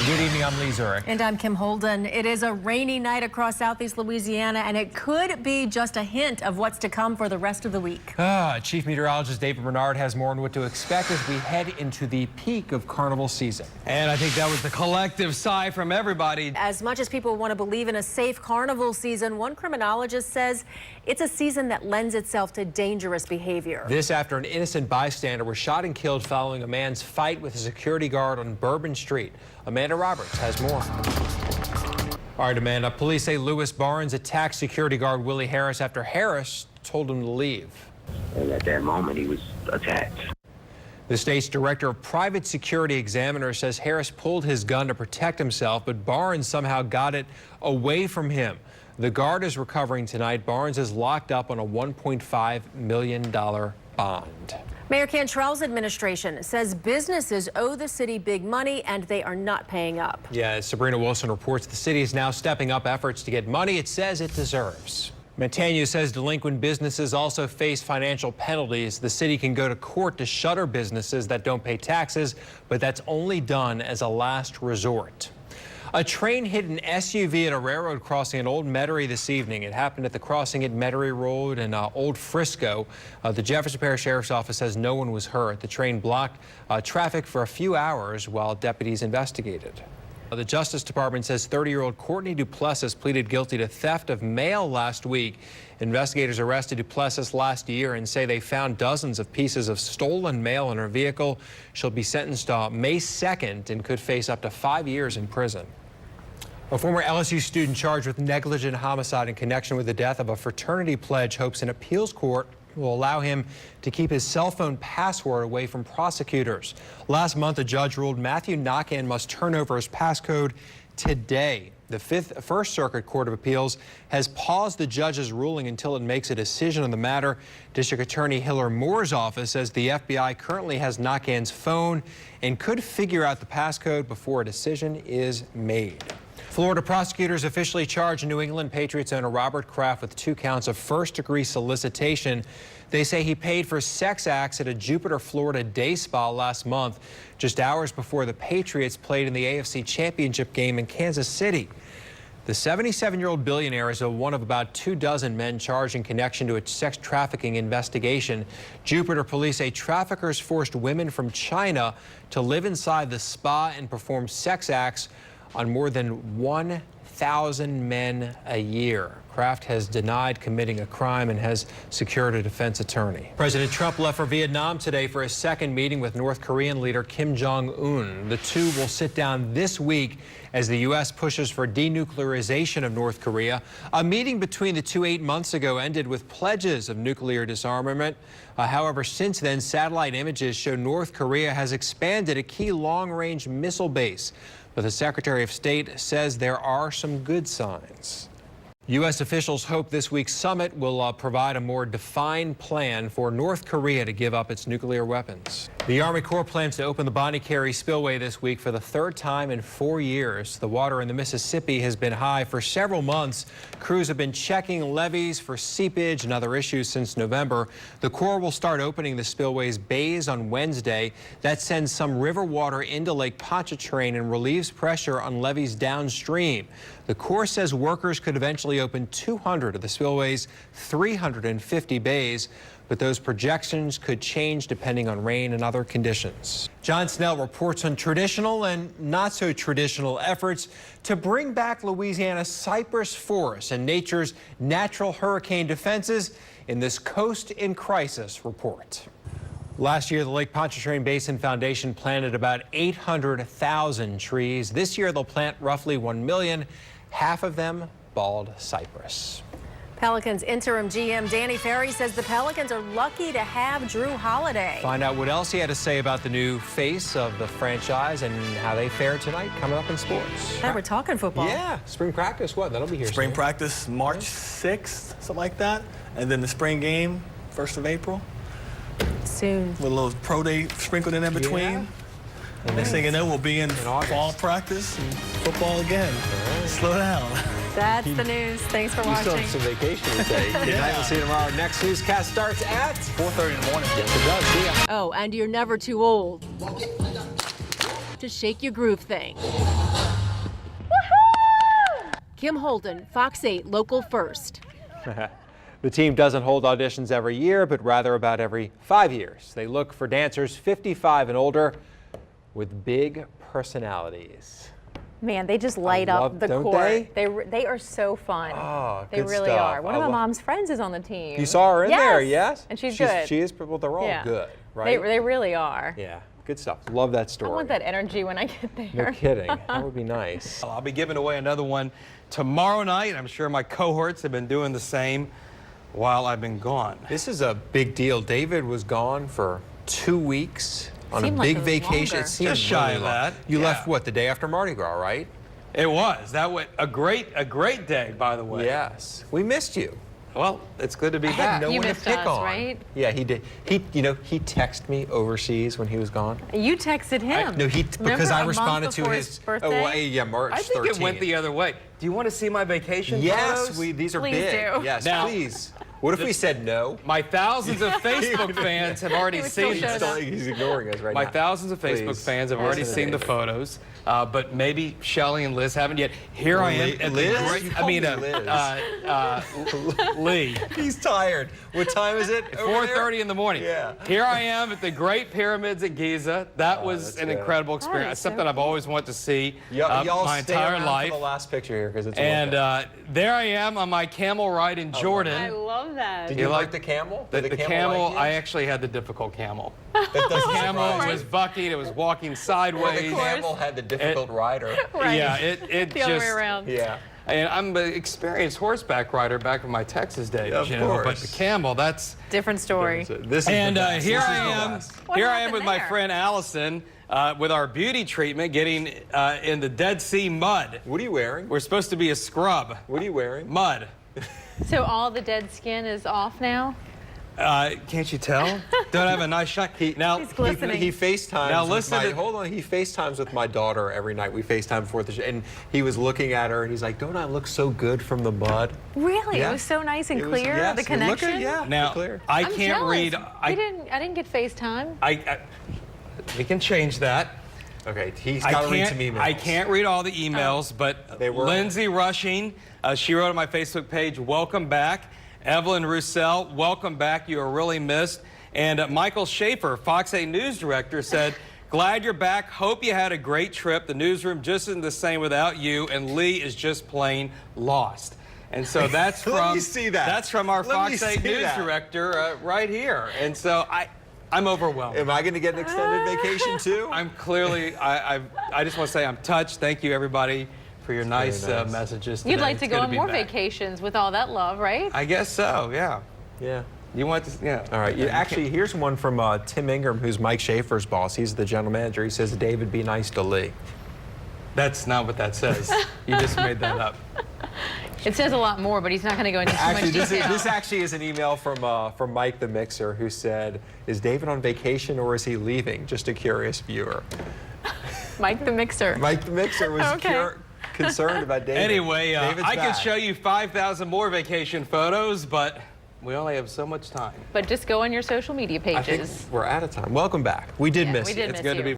Good evening, I'm Lee Zurich. And I'm Kim Holden. It is a rainy night across southeast Louisiana, and it could be just a hint of what's to come for the rest of the week. Chief Meteorologist David Bernard has more on what to expect as we head into the peak of carnival season. And I think that was the collective sigh from everybody. As much as people want to believe in a safe carnival season, one criminologist says it's a season that lends itself to dangerous behavior. This after an innocent bystander was shot and killed following a man's fight with a security guard on Bourbon Street. Amanda Roberts has more. All right, Amanda. Police say Lewis Barnes attacked security guard Willie Harris after Harris told him to leave. And at that moment, he was attacked. The state's director of private security examiner says Harris pulled his gun to protect himself, but Barnes somehow got it away from him. The guard is recovering tonight. Barnes is locked up on a $1.5 million bond. Mayor Cantrell's administration says businesses owe the city big money and they are not paying up. Yeah, as Sabrina Wilson reports, the city is now stepping up efforts to get money it says it deserves. Mantegna says delinquent businesses also face financial penalties. The city can go to court to shutter businesses that don't pay taxes, but that's only done as a last resort. A train hit an SUV at a railroad crossing in Old Metairie this evening. It happened at the crossing at Metairie Road and Old Frisco. The Jefferson Parish Sheriff's Office says no one was hurt. The train blocked traffic for a few hours while deputies investigated. The Justice Department says 30-year-old Courtney Duplessis pleaded guilty to theft of mail last week. Investigators arrested Duplessis last year and say they found dozens of pieces of stolen mail in her vehicle. She'll be sentenced May 2nd and could face up to 5 years in prison. A former LSU student charged with negligent homicide in connection with the death of a fraternity pledge hopes an appeals court will allow him to keep his cell phone password away from prosecutors. Last month, a judge ruled Matthew Knockan must turn over his passcode today. The First Circuit Court of Appeals has paused the judge's ruling until it makes a decision on the matter. District Attorney Hiller Moore's office says the FBI currently has Knockan's phone and could figure out the passcode before a decision is made. Florida prosecutors officially charged New England Patriots owner Robert Kraft with 2 counts of first-degree solicitation. They say he paid for sex acts at a Jupiter, Florida day spa last month, just hours before the Patriots played in the AFC Championship game in Kansas City. The 77-year-old billionaire is one of about 24 men charged in connection to a sex trafficking investigation. Jupiter police say traffickers forced women from China to live inside the spa and perform sex acts on more than 1,000 men a year. Kraft has denied committing a crime and has secured a defense attorney. President Trump left for Vietnam today for a second meeting with North Korean leader Kim Jong-un. The two will sit down this week as the U.S. pushes for denuclearization of North Korea. A meeting between the two 8 months ago ended with pledges of nuclear disarmament. However, since then, satellite images show North Korea has expanded a key long-range missile base. But the Secretary of State says there are some good signs. U.S. officials hope this week's summit will provide a more defined plan for North Korea to give up its nuclear weapons. The Army Corps plans to open the Bonnie Carey Spillway this week for the 3rd time in 4 years. The water in the Mississippi has been high for several months. Crews have been checking levees for seepage and other issues since November. The Corps will start opening the spillway's bays on Wednesday. That sends some river water into Lake Pontchartrain and relieves pressure on levees downstream. The Corps says workers could eventually open 200 of the spillway's 350 bays, but those projections could change depending on rain and other conditions. John Snell reports on traditional and not so traditional efforts to bring back Louisiana's cypress forests and nature's natural hurricane defenses in this Coast in Crisis report. Last year, the Lake Pontchartrain Basin Foundation planted about 800,000 trees. This year, they'll plant roughly 1 million, half of them bald cypress. Pelicans interim GM Danny Ferry says the Pelicans are lucky to have Drew Holiday. Find out what else he had to say about the new face of the franchise and how they fared tonight coming up in sports. Now we're talking football. Yeah, spring practice, what? That'll be here Spring soon. practice, March 6th, something like that. And then the spring game, 1st of April. Soon. With a little pro day sprinkled in between. Yeah. And next thing you know, we'll be in fall practice and football again. Slow down. That's the news. Thanks for watching. You still have some vacation to take. Good night. We'll see you tomorrow. Next newscast starts at 4:30 in the morning. Yes, it does. See ya. Oh, and you're never too old to to Shake Your Groove thing. Kim Holden, Fox 8 Local First. The team doesn't hold auditions every year, but rather about every 5 years. They look for dancers 55 and older with big personalities. Man, they just light up the don't court. They are so fun. Oh, they good really stuff. are. One of my mom's friends is on the team. You saw her in there, yes? And she's good. She is, well, they're all good, right? They really are. Yeah, good stuff. Love that story. I want that energy when I get there. No kidding. That would be nice. I'll be giving away another one tomorrow night. I'm sure my cohorts have been doing the same while I've been gone. This is a big deal. David was gone for 2 weeks on a Seemed like big it was vacation. longer. It seemed Just shy really of long. that. You Yeah. left what, the day after Mardi Gras, right? It was. That was a great day, by the way. Yes. We missed you. Well, it's good to be I had back. no You one to missed pick us, on. right? Yeah, he did. He texted me overseas when he was gone. You texted him. No, because Remember, I a month responded to before his birthday? Oh, well, yeah, March 13th. I think it went the other way. Do you want to see my vacation Yes, photos? these are Please big. do. Yes, Now- please. What if we said no? My thousands of Facebook fans have already would still seen show this. that. He's ignoring us right My now. thousands of Facebook Please. fans have already Listen to seen the David. photos, but maybe Shelley and Liz haven't yet. Here I am at Liz? the You great. called me Liz. Lee. He's tired. What time is it? over there? 4:30 in the morning. Yeah. Here I am at the Great Pyramids at Giza. That was that's an good. incredible experience. is so Something I've always wanted to see Y'all my stay entire around life. for the last picture here because it's And worth it. there I am on my camel ride in Jordan. I love that. Did you you like like the camel? The Did camel, like you? I actually had the difficult camel. That doesn't Camel surprise was me. bucking, it was walking Or sideways. the camel had the difficult rider. Right. Yeah, it The other way just. around. Yeah. And I'm an experienced horseback rider back in my Texas days, Of you know. But course. the camel, that's. Different story. This is And the best. here This I is the am. best. What Here I am happened with my there? friend Allison with our beauty treatment, getting in the Dead Sea mud. What are you wearing? We're supposed to be a scrub. What are you wearing? Mud. So all the dead skin is off now? Can't you tell? Don't I have a nice shine? Now, He's glistening. He FaceTimes. Now with listen my, to- hold on. He FaceTimes with my daughter every night. We FaceTime before the show, and he was looking at her, and he's like, "Don't I look so good from the mud?" Really? Yeah. It was so nice and It was- clear. yes, The you look connection. at- yeah. now clear. I I'm can't jealous. read. I didn't get FaceTime. We can change that. Okay, he's got to read some emails. I can't read all the emails, but They were- Lindsay Rushing, she wrote on my Facebook page, "Welcome back." Evelyn Roussel, "Welcome back. You are really missed." And Michael Schaefer, Fox 8 News Director, said, "Glad you're back. Hope you had a great trip. The newsroom just isn't the same without you, and Lee is just plain lost." And so that's Let from me see that. That's from our Let me Fox 8 see News that. Director right here. And so I'm overwhelmed. Am I going to get an extended vacation too? I'm clearly, I just want to say I'm touched. Thank you, everybody, for your nice, nice. messages today. You'd like to It's go good on be more back. vacations with all that love, right? I guess so, yeah. Yeah. You want to, yeah. All right. Actually, here's one from Tim Ingram, who's Mike Schaefer's boss. He's the general manager. He says, "David, be nice to Lee." That's not what that says. You just made that up. It says a lot more, but he's not going to go into too Actually, much detail. this actually is an email from Mike the Mixer, who said, "Is David on vacation or is he leaving?" Just a curious viewer. Mike the Mixer. Mike the Mixer was Okay. concerned about David. Anyway, David's I could back. show you 5,000 more vacation photos, but we only have so much time. But just go on your social media I think pages. we're out of time. Welcome back. We did Yeah, miss we you. did It's miss good to you. be